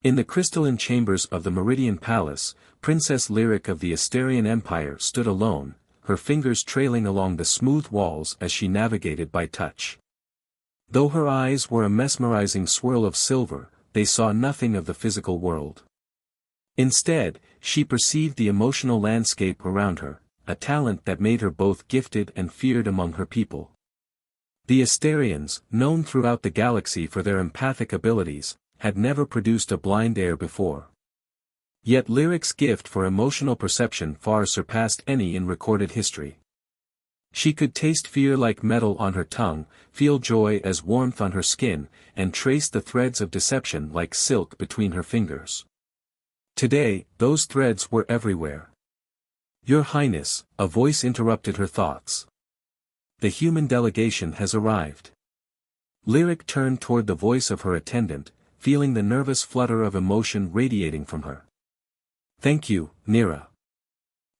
In the crystalline chambers of the Meridian Palace, Princess Lyric of the Asterian Empire stood alone, her fingers trailing along the smooth walls as she navigated by touch. Though her eyes were a mesmerizing swirl of silver, they saw nothing of the physical world. Instead, she perceived the emotional landscape around her, a talent that made her both gifted and feared among her people. The Asterians, known throughout the galaxy for their empathic abilities, had never produced a blind heir before. Yet Lyric's gift for emotional perception far surpassed any in recorded history. She could taste fear like metal on her tongue, feel joy as warmth on her skin, and trace the threads of deception like silk between her fingers. Today, those threads were everywhere. "Your Highness," a voice interrupted her thoughts. "The human delegation has arrived." Lyric turned toward the voice of her attendant, feeling the nervous flutter of emotion radiating from her. "Thank you, Nira.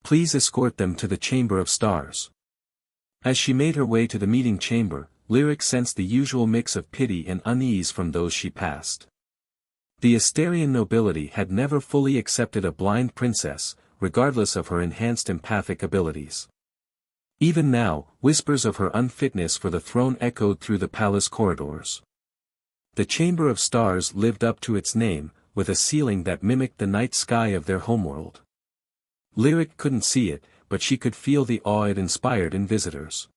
Please escort them to the Chamber of Stars." As she made her way to the meeting chamber, Lyric sensed the usual mix of pity and unease from those she passed. The Asterian nobility had never fully accepted a blind princess, regardless of her enhanced empathic abilities. Even now, whispers of her unfitness for the throne echoed through the palace corridors. The Chamber of Stars lived up to its name, with a ceiling that mimicked the night sky of their homeworld. Lyric couldn't see it, but she could feel the awe it inspired in visitors.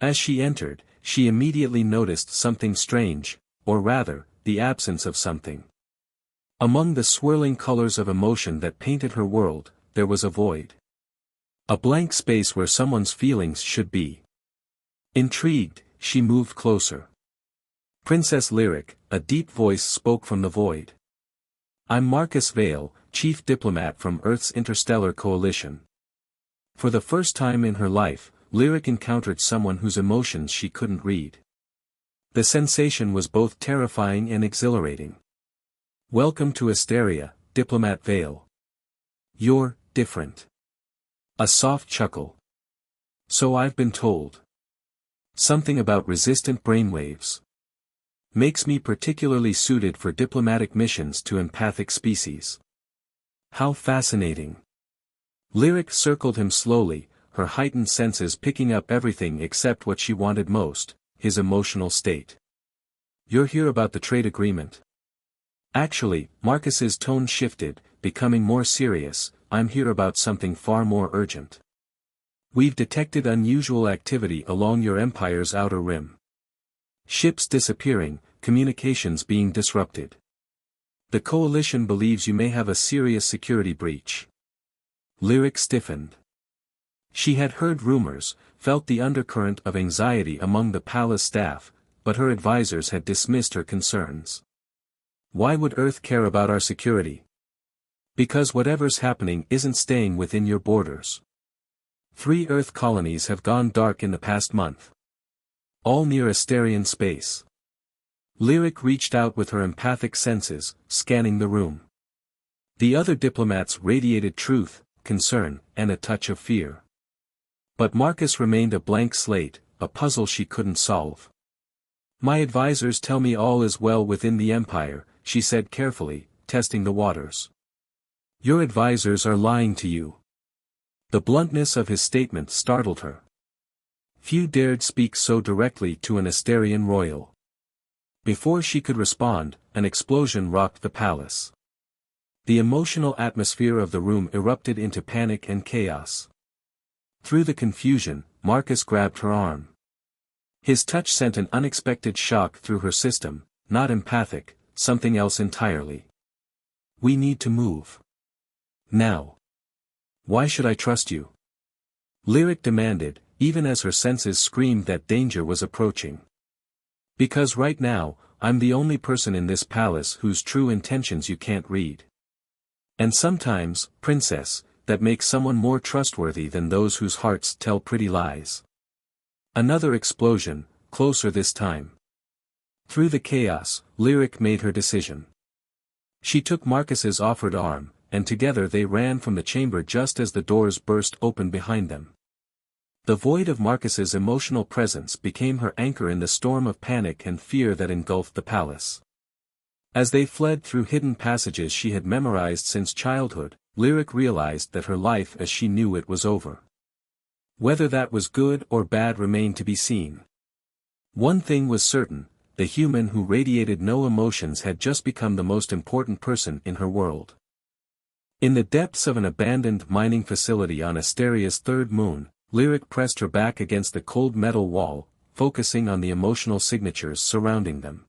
As she entered, she immediately noticed something strange, or rather, the absence of something. Among the swirling colors of emotion that painted her world, there was a void. A blank space where someone's feelings should be. Intrigued, she moved closer. "Princess Lyric," a deep voice spoke from the void. "I'm Marcus Vale, chief diplomat from Earth's interstellar coalition." For the first time in her life, Lyric encountered someone whose emotions she couldn't read. The sensation was both terrifying and exhilarating. "Welcome to Asteria, Diplomat Vale. You're different." A soft chuckle. "So I've been told. Something about resistant brainwaves. Makes me particularly suited for diplomatic missions to empathic species." "How fascinating." Lyric circled him slowly, her heightened senses picking up everything except what she wanted most, his emotional state. "You're here about the trade agreement." "Actually," Marcus's tone shifted, becoming more serious, "I'm here about something far more urgent. We've detected unusual activity along your empire's outer rim. Ships disappearing, communications being disrupted. The coalition believes you may have a serious security breach." Lyric stiffened. She had heard rumors, felt the undercurrent of anxiety among the palace staff, but her advisors had dismissed her concerns. "Why would Earth care about our security?" "Because whatever's happening isn't staying within your borders. 3 Earth colonies have gone dark in the past month. All near Asterian space." Lyric reached out with her empathic senses, scanning the room. The other diplomats radiated truth, concern, and a touch of fear. But Marcus remained a blank slate, a puzzle she couldn't solve. "My advisors tell me all is well within the Empire," she said carefully, testing the waters. "Your advisors are lying to you." The bluntness of his statement startled her. Few dared speak so directly to an Asterian royal. Before she could respond, an explosion rocked the palace. The emotional atmosphere of the room erupted into panic and chaos. Through the confusion, Marcus grabbed her arm. His touch sent an unexpected shock through her system, not empathic, something else entirely. "We need to move. Now." "Why should I trust you?" Lyric demanded, even as her senses screamed that danger was approaching. "Because right now, I'm the only person in this palace whose true intentions you can't read. And sometimes, princess, that makes someone more trustworthy than those whose hearts tell pretty lies." Another explosion, closer this time. Through the chaos, Lyric made her decision. She took Marcus's offered arm, and together they ran from the chamber just as the doors burst open behind them. The void of Marcus's emotional presence became her anchor in the storm of panic and fear that engulfed the palace. As they fled through hidden passages she had memorized since childhood, Lyric realized that her life as she knew it was over. Whether that was good or bad remained to be seen. One thing was certain, the human who radiated no emotions had just become the most important person in her world. In the depths of an abandoned mining facility on Asteria's third moon, Lyric pressed her back against the cold metal wall, focusing on the emotional signatures surrounding them.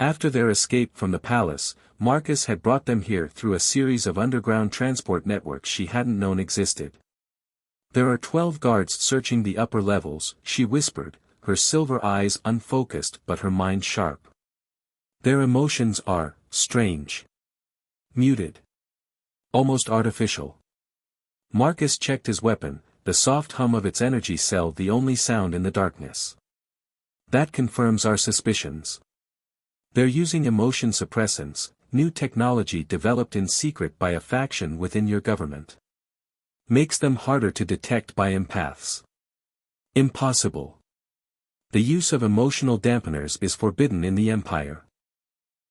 After their escape from the palace, Marcus had brought them here through a series of underground transport networks she hadn't known existed. "There are 12 guards searching the upper levels," she whispered, her silver eyes unfocused but her mind sharp. "Their emotions are strange. Muted. Almost artificial." Marcus checked his weapon, the soft hum of its energy cell the only sound in the darkness. "That confirms our suspicions. They're using emotion suppressants, new technology developed in secret by a faction within your government. Makes them harder to detect by empaths." "Impossible. The use of emotional dampeners is forbidden in the Empire."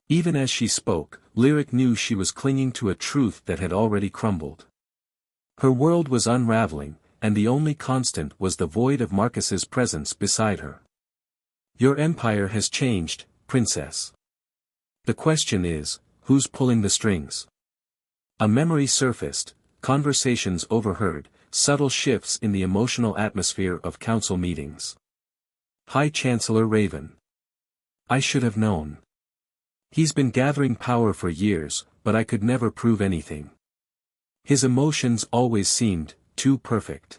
Even as she spoke, Lyric knew she was clinging to a truth that had already crumbled. Her world was unraveling, and the only constant was the void of Marcus's presence beside her. "Your empire has changed, Princess. The question is, who's pulling the strings?" A memory surfaced, conversations overheard, subtle shifts in the emotional atmosphere of council meetings. "High Chancellor Raven. I should have known. He's been gathering power for years, but I could never prove anything. His emotions always seemed too perfect."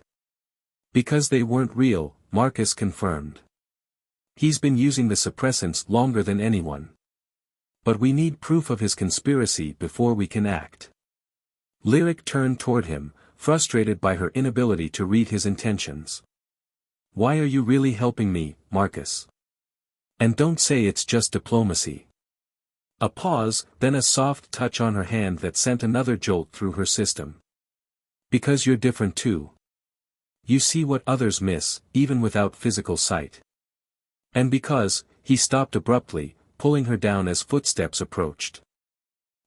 "Because they weren't real," Marcus confirmed. "He's been using the suppressants longer than anyone. But we need proof of his conspiracy before we can act." Lyric turned toward him, frustrated by her inability to read his intentions. "Why are you really helping me, Marcus? And don't say it's just diplomacy." A pause, then a soft touch on her hand that sent another jolt through her system. "Because you're different too. You see what others miss, even without physical sight. And because," he stopped abruptly, pulling her down as footsteps approached.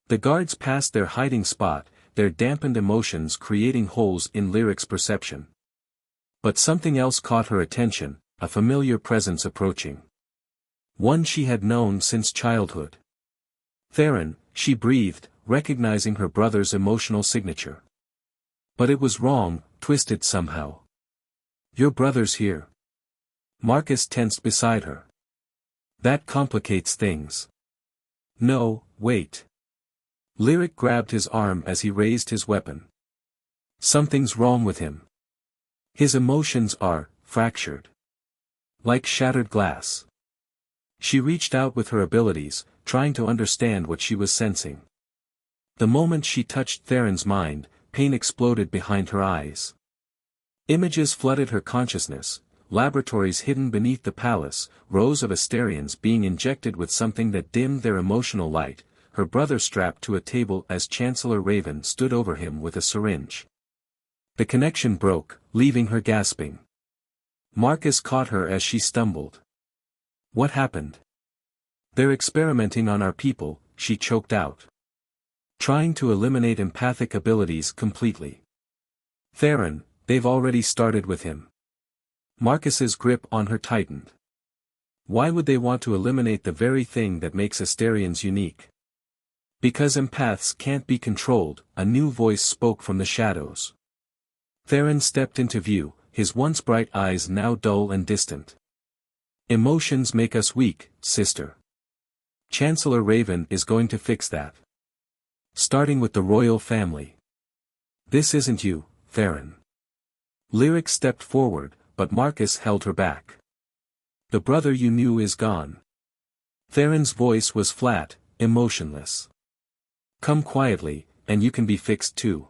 The guards passed their hiding spot, their dampened emotions creating holes in Lyric's perception. But something else caught her attention, a familiar presence approaching. One she had known since childhood. "Theron," she breathed, recognizing her brother's emotional signature. But it was wrong, twisted somehow. "Your brother's here." Marcus tensed beside her. "That complicates things." "No, wait." Lyric grabbed his arm as he raised his weapon. "Something's wrong with him. His emotions are fractured. Like shattered glass." She reached out with her abilities, trying to understand what she was sensing. The moment she touched Theron's mind, pain exploded behind her eyes. Images flooded her consciousness, laboratories hidden beneath the palace, rows of Asterians being injected with something that dimmed their emotional light, her brother strapped to a table as Chancellor Raven stood over him with a syringe. The connection broke, leaving her gasping. Marcus caught her as she stumbled. "What happened?" "They're experimenting on our people," she choked out. "Trying to eliminate empathic abilities completely. Theron, they've already started with him." Marcus's grip on her tightened. "Why would they want to eliminate the very thing that makes Asterians unique?" "Because empaths can't be controlled," a new voice spoke from the shadows. Theron stepped into view, his once bright eyes now dull and distant. "Emotions make us weak, sister. Chancellor Raven is going to fix that. Starting with the royal family. This isn't you, Theron." Lyric stepped forward, but Marcus held her back. "The brother you knew is gone." Theron's voice was flat, emotionless. "Come quietly, and you can be fixed too."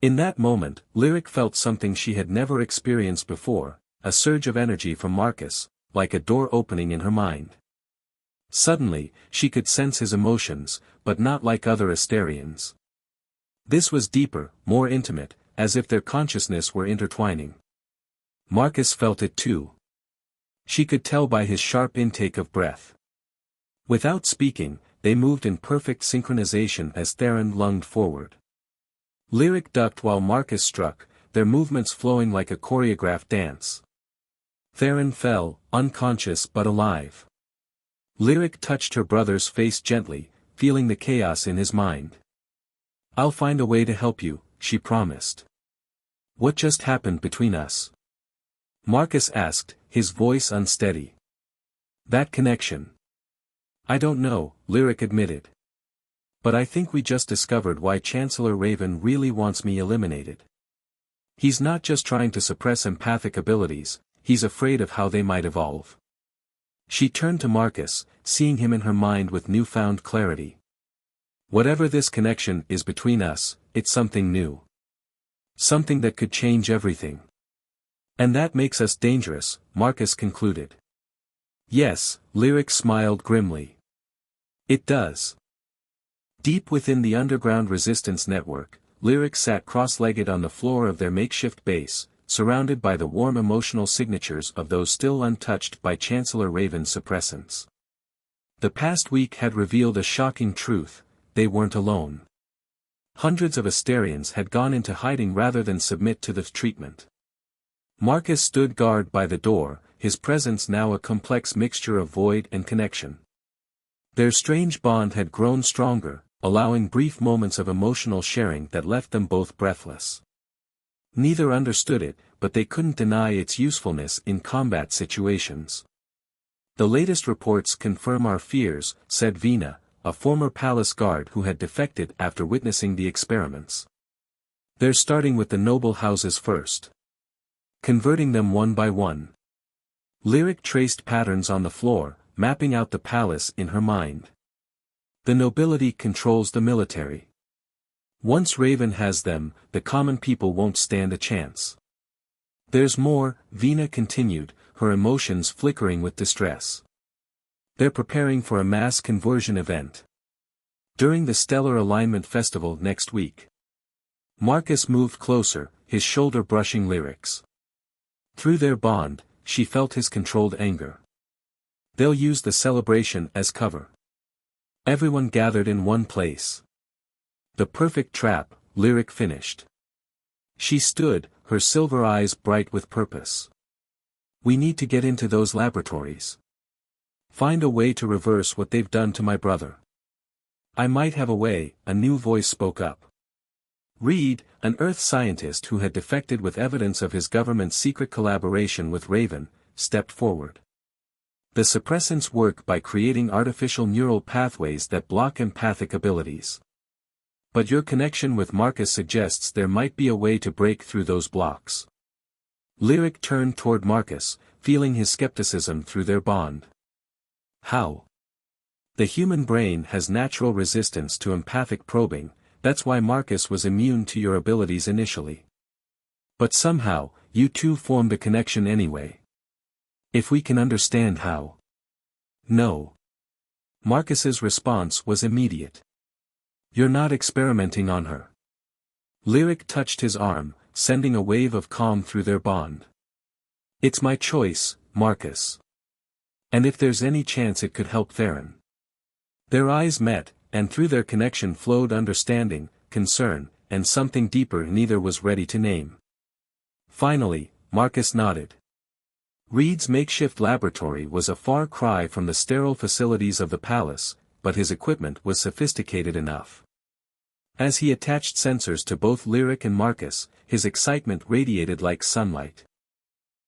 In that moment, Lyric felt something she had never experienced before, a surge of energy from Marcus, like a door opening in her mind. Suddenly, she could sense his emotions, but not like other Asterians. This was deeper, more intimate, as if their consciousness were intertwining. Marcus felt it too. She could tell by his sharp intake of breath. Without speaking, they moved in perfect synchronization as Theron lunged forward. Lyric ducked while Marcus struck, their movements flowing like a choreographed dance. Theron fell, unconscious but alive. Lyric touched her brother's face gently, feeling the chaos in his mind. "I'll find a way to help you," she promised. "What just happened between us?" Marcus asked, his voice unsteady. "That connection." "I don't know," Lyric admitted. "But I think we just discovered why Chancellor Raven really wants me eliminated. He's not just trying to suppress empathic abilities, he's afraid of how they might evolve." She turned to Marcus, seeing him in her mind with newfound clarity. "Whatever this connection is between us, it's something new. Something that could change everything. And that makes us dangerous," Marcus concluded. "Yes," Lyric smiled grimly. "It does." Deep within the underground resistance network, Lyric sat cross-legged on the floor of their makeshift base, surrounded by the warm emotional signatures of those still untouched by Chancellor Raven's suppressants. The past week had revealed a shocking truth: they weren't alone. Hundreds of Asterians had gone into hiding rather than submit to the treatment. Marcus stood guard by the door, his presence now a complex mixture of void and connection. Their strange bond had grown stronger, allowing brief moments of emotional sharing that left them both breathless. Neither understood it, but they couldn't deny its usefulness in combat situations. "The latest reports confirm our fears," said Vina, a former palace guard who had defected after witnessing the experiments. "They're starting with the noble houses first. Converting them one by one." Lyric traced patterns on the floor, mapping out the palace in her mind. "The nobility controls the military. Once Raven has them, the common people won't stand a chance. There's more," Vina continued, her emotions flickering with distress. "They're preparing for a mass conversion event. During the Stellar Alignment Festival next week." Marcus moved closer, his shoulder brushing Lyric's. Through their bond, she felt his controlled anger. "They'll use the celebration as cover. Everyone gathered in one place. The perfect trap," Lyric finished. She stood, her silver eyes bright with purpose. "We need to get into those laboratories. Find a way to reverse what they've done to my brother." "I might have a way," a new voice spoke up. Reed, an Earth scientist who had defected with evidence of his government's secret collaboration with Raven, stepped forward. "The suppressants work by creating artificial neural pathways that block empathic abilities. But your connection with Marcus suggests there might be a way to break through those blocks." Lyric turned toward Marcus, feeling his skepticism through their bond. "How?" "The human brain has natural resistance to empathic probing, that's why Marcus was immune to your abilities initially. But somehow, you two formed a connection anyway. If we can understand how." "No." Marcus's response was immediate. "You're not experimenting on her." Lyric touched his arm, sending a wave of calm through their bond. "It's my choice, Marcus. And if there's any chance it could help Theron." Their eyes met, and through their connection flowed understanding, concern, and something deeper neither was ready to name. Finally, Marcus nodded. Reed's makeshift laboratory was a far cry from the sterile facilities of the palace, but his equipment was sophisticated enough. As he attached sensors to both Lyric and Marcus, his excitement radiated like sunlight.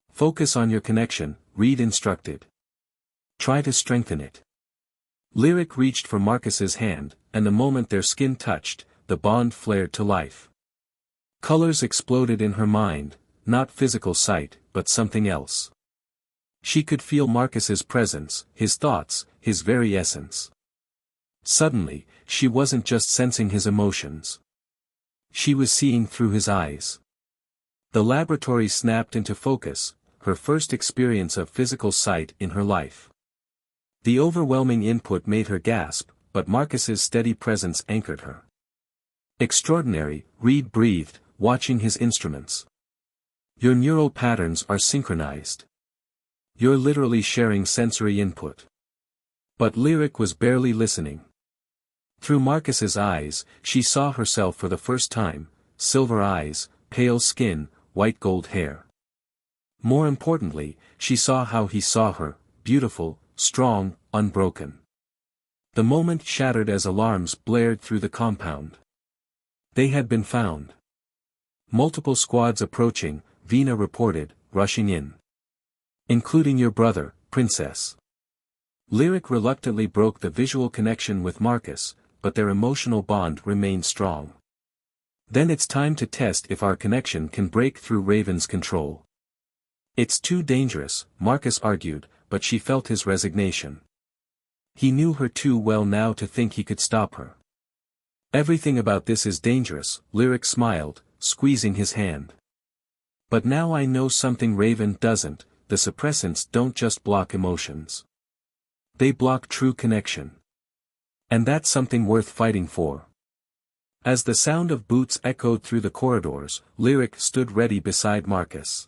"Focus on your connection," Reed instructed. "Try to strengthen it." Lyric reached for Marcus's hand, and the moment their skin touched, the bond flared to life. Colors exploded in her mind, not physical sight, but something else. She could feel Marcus's presence, his thoughts, his very essence. Suddenly, she wasn't just sensing his emotions. She was seeing through his eyes. The laboratory snapped into focus, her first experience of physical sight in her life. The overwhelming input made her gasp, but Marcus's steady presence anchored her. "Extraordinary," Reed breathed, watching his instruments. "Your neural patterns are synchronized. You're literally sharing sensory input." But Lyric was barely listening. Through Marcus's eyes, she saw herself for the first time: silver eyes, pale skin, white gold hair. More importantly, she saw how he saw her: beautiful, strong, unbroken. The moment shattered as alarms blared through the compound. They had been found. Multiple squads approaching, Vina reported, rushing in. Including your brother, Princess. Lyric reluctantly broke the visual connection with Marcus, but their emotional bond remained strong. Then it's time to test if our connection can break through Raven's control. It's too dangerous, Marcus argued, but she felt his resignation. He knew her too well now to think he could stop her. Everything about this is dangerous, Lyric smiled, squeezing his hand. But now I know something Raven doesn't: the suppressants don't just block emotions. They block true connection. And that's something worth fighting for. As the sound of boots echoed through the corridors, Lyric stood ready beside Marcus.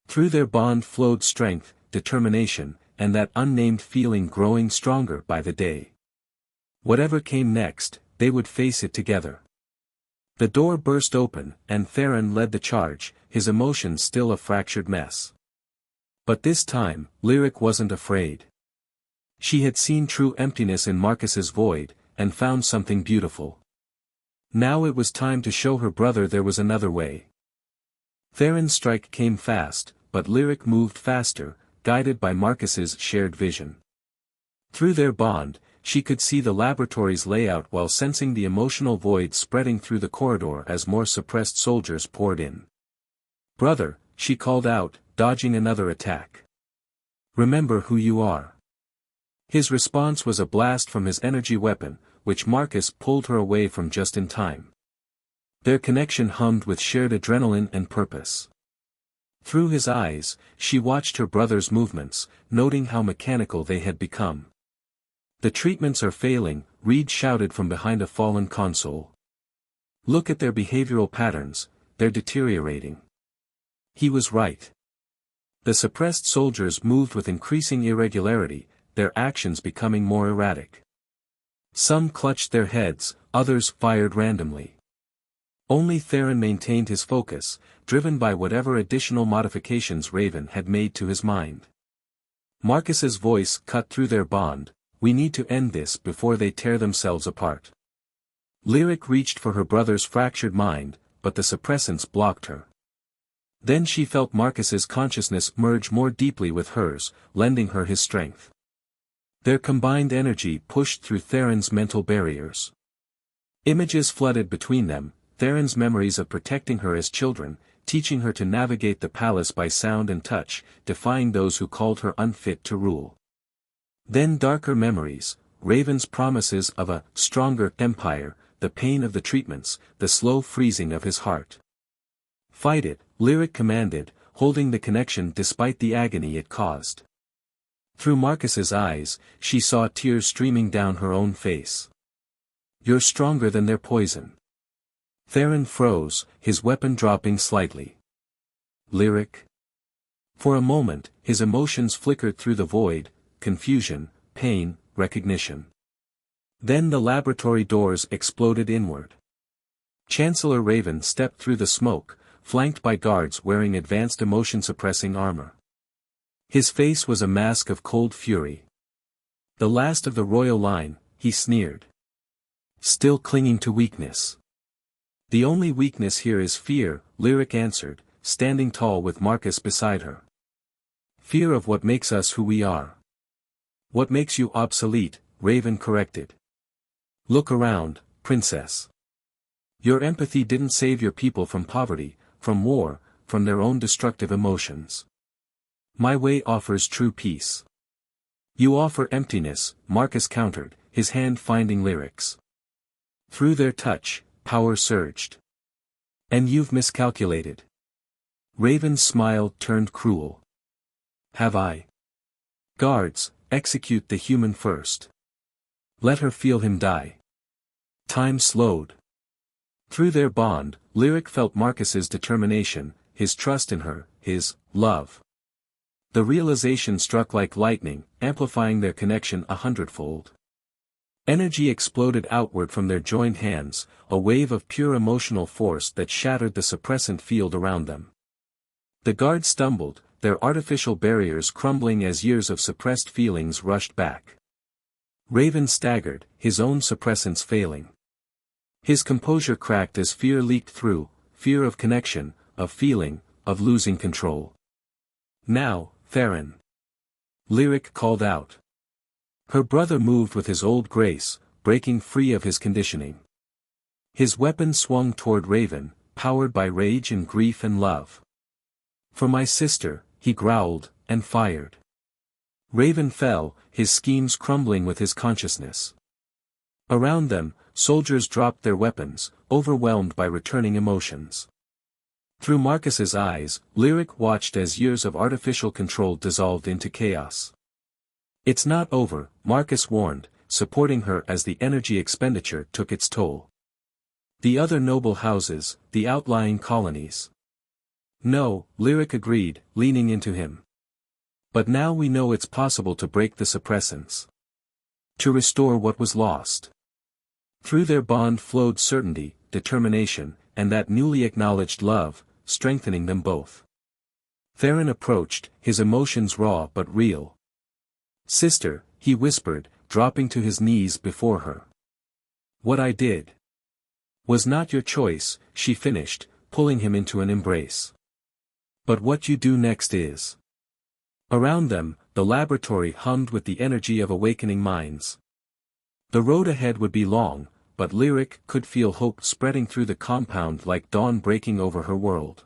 Through their bond flowed strength, determination, and that unnamed feeling growing stronger by the day. Whatever came next, they would face it together. The door burst open, and Theron led the charge, his emotions still a fractured mess. But this time, Lyric wasn't afraid. She had seen true emptiness in Marcus's void, and found something beautiful. Now it was time to show her brother there was another way. Theron's strike came fast, but Lyric moved faster, guided by Marcus's shared vision. Through their bond, she could see the laboratory's layout while sensing the emotional void spreading through the corridor as more suppressed soldiers poured in. Brother, she called out, dodging another attack. Remember who you are. His response was a blast from his energy weapon, which Marcus pulled her away from just in time. Their connection hummed with shared adrenaline and purpose. Through his eyes, she watched her brother's movements, noting how mechanical they had become. The treatments are failing, Reed shouted from behind a fallen console. Look at their behavioral patterns, they're deteriorating. He was right. The suppressed soldiers moved with increasing irregularity, their actions becoming more erratic. Some clutched their heads, others fired randomly. Only Theron maintained his focus, driven by whatever additional modifications Raven had made to his mind. Marcus's voice cut through their bond: we need to end this before they tear themselves apart. Lyric reached for her brother's fractured mind, but the suppressants blocked her. Then she felt Marcus's consciousness merge more deeply with hers, lending her his strength. Their combined energy pushed through Theron's mental barriers. Images flooded between them, Theron's memories of protecting her as children, teaching her to navigate the palace by sound and touch, defying those who called her unfit to rule. Then darker memories, Raven's promises of a stronger empire, the pain of the treatments, the slow freezing of his heart. Fight it, Lyric commanded, holding the connection despite the agony it caused. Through Marcus's eyes, she saw tears streaming down her own face. You're stronger than their poison. Theron froze, his weapon dropping slightly. Lyric? For a moment, his emotions flickered through the void: confusion, pain, recognition. Then the laboratory doors exploded inward. Chancellor Raven stepped through the smoke, flanked by guards wearing advanced emotion-suppressing armor. His face was a mask of cold fury. The last of the royal line, he sneered. Still clinging to weakness. The only weakness here is fear, Lyric answered, standing tall with Marcus beside her. Fear of what makes us who we are. What makes you obsolete, Raven corrected. Look around, Princess. Your empathy didn't save your people from poverty, from war, from their own destructive emotions. My way offers true peace. You offer emptiness, Marcus countered, his hand finding Lyric's. Through their touch, power surged. And you've miscalculated. Raven's smile turned cruel. Have I? Guards, execute the human first. Let her feel him die. Time slowed. Through their bond, Lyric felt Marcus's determination, his trust in her, his love. The realization struck like lightning, amplifying their connection 100-fold. Energy exploded outward from their joined hands, a wave of pure emotional force that shattered the suppressant field around them. The guards stumbled, their artificial barriers crumbling as years of suppressed feelings rushed back. Raven staggered, his own suppressants failing. His composure cracked as fear leaked through, fear of connection, of feeling, of losing control. "Now, Theron!" Lyric called out. Her brother moved with his old grace, breaking free of his conditioning. His weapon swung toward Raven, powered by rage and grief and love. "For my sister," he growled, and fired. Raven fell, his schemes crumbling with his consciousness. Around them, soldiers dropped their weapons, overwhelmed by returning emotions. Through Marcus's eyes, Lyric watched as years of artificial control dissolved into chaos. "It's not over," Marcus warned, supporting her as the energy expenditure took its toll. "The other noble houses, the outlying colonies." "No," Lyric agreed, leaning into him. "But now we know it's possible to break the suppressants. To restore what was lost." Through their bond flowed certainty, determination, and that newly acknowledged love, strengthening them both. Theron approached, his emotions raw but real. "Sister," he whispered, dropping to his knees before her. "What I did was not your choice," she finished, pulling him into an embrace. "But what you do next is." Around them, the laboratory hummed with the energy of awakening minds. The road ahead would be long, but Lyric could feel hope spreading through the compound like dawn breaking over her world.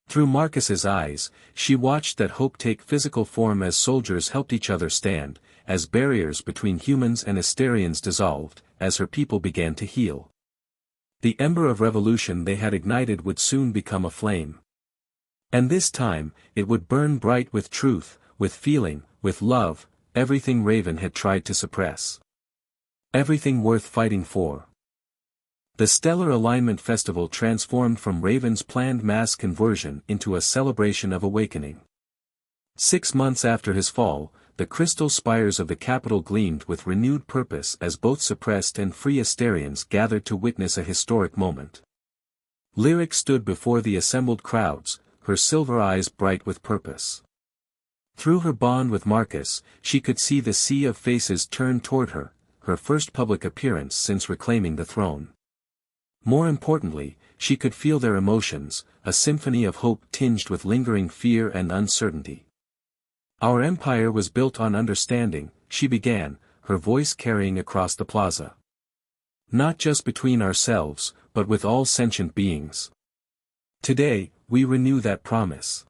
Through Marcus's eyes, she watched that hope take physical form as soldiers helped each other stand, as barriers between humans and Asterians dissolved, as her people began to heal. The ember of revolution they had ignited would soon become a flame. And this time, it would burn bright with truth, with feeling, with love, everything Raven had tried to suppress. Everything worth fighting for. The Stellar Alignment Festival transformed from Raven's planned mass conversion into a celebration of awakening. 6 months after his fall, the crystal spires of the capital gleamed with renewed purpose as both suppressed and free Asterians gathered to witness a historic moment. Lyric stood before the assembled crowds, her silver eyes bright with purpose. Through her bond with Marcus, she could see the sea of faces turn toward her, her first public appearance since reclaiming the throne. More importantly, she could feel their emotions, a symphony of hope tinged with lingering fear and uncertainty. "Our empire was built on understanding," she began, her voice carrying across the plaza. "Not just between ourselves, but with all sentient beings. Today, we renew that promise."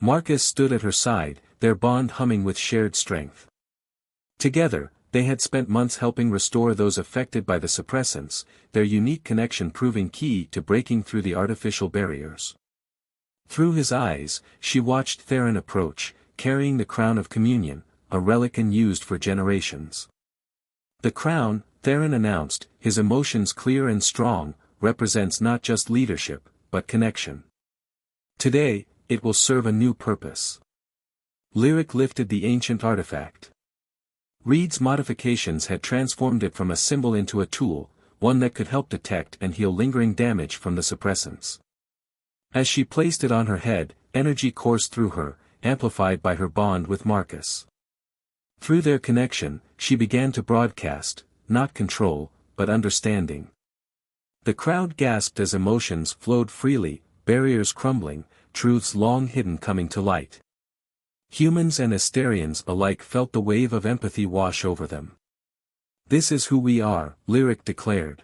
Marcus stood at her side, their bond humming with shared strength. Together, they had spent months helping restore those affected by the suppressants, their unique connection proving key to breaking through the artificial barriers. Through his eyes, she watched Theron approach, carrying the crown of communion, a relic unused for generations. "The crown," Theron announced, his emotions clear and strong, "represents not just leadership, but connection. Today, it will serve a new purpose." Lyric lifted the ancient artifact. Reed's modifications had transformed it from a symbol into a tool, one that could help detect and heal lingering damage from the suppressants. As she placed it on her head, energy coursed through her, amplified by her bond with Marcus. Through their connection, she began to broadcast, not control, but understanding. The crowd gasped as emotions flowed freely, barriers crumbling, truths long hidden coming to light. Humans and Asterians alike felt the wave of empathy wash over them. "This is who we are," Lyric declared.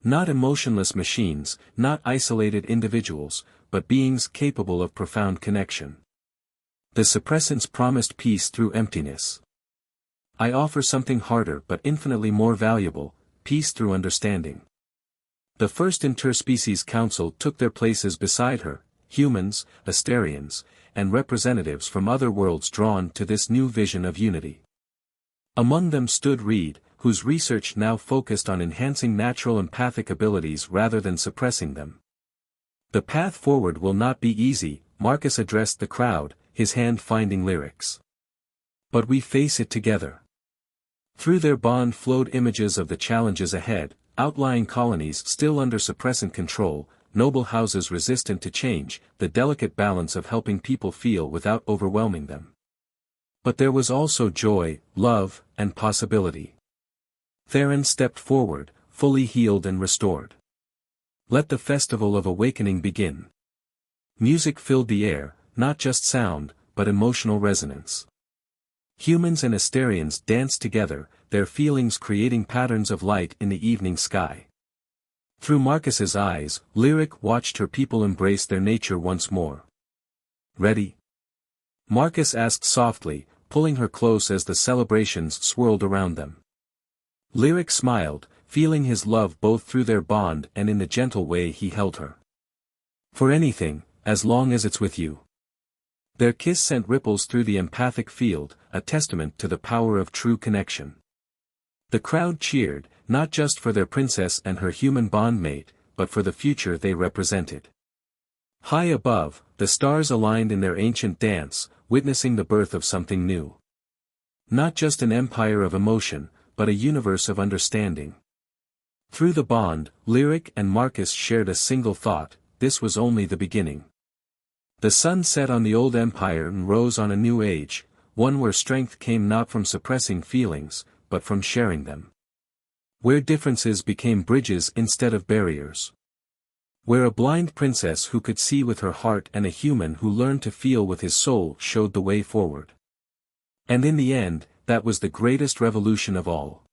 "Not emotionless machines, not isolated individuals, but beings capable of profound connection. The suppressants promised peace through emptiness. I offer something harder but infinitely more valuable, peace through understanding." The first interspecies council took their places beside her, humans, Asterians, and representatives from other worlds drawn to this new vision of unity. Among them stood Reed, whose research now focused on enhancing natural empathic abilities rather than suppressing them. "The path forward will not be easy," Marcus addressed the crowd, his hand finding Lyric's. "But we face it together. Through their bond flowed images of the challenges ahead, outlying colonies still under suppressant control, noble houses resistant to change, the delicate balance of helping people feel without overwhelming them. But there was also joy, love, and possibility. Theron stepped forward, fully healed and restored. Let the festival of awakening begin. Music filled the air, not just sound, but emotional resonance. Humans and Asterians danced together, their feelings creating patterns of light in the evening sky. Through Marcus's eyes, Lyric watched her people embrace their nature once more. Ready? Marcus asked softly, pulling her close as the celebrations swirled around them. Lyric smiled, feeling his love both through their bond and in the gentle way he held her. For anything, as long as it's with you. Their kiss sent ripples through the empathic field, a testament to the power of true connection. The crowd cheered, not just for their princess and her human bondmate, but for the future they represented. High above, the stars aligned in their ancient dance, witnessing the birth of something new. Not just an empire of emotion, but a universe of understanding. Through the bond, Lyric and Marcus shared a single thought: this was only the beginning. The sun set on the old empire and rose on a new age, one where strength came not from suppressing feelings, but from sharing them. Where differences became bridges instead of barriers. Where a blind princess who could see with her heart and a human who learned to feel with his soul showed the way forward. And in the end, that was the greatest revolution of all.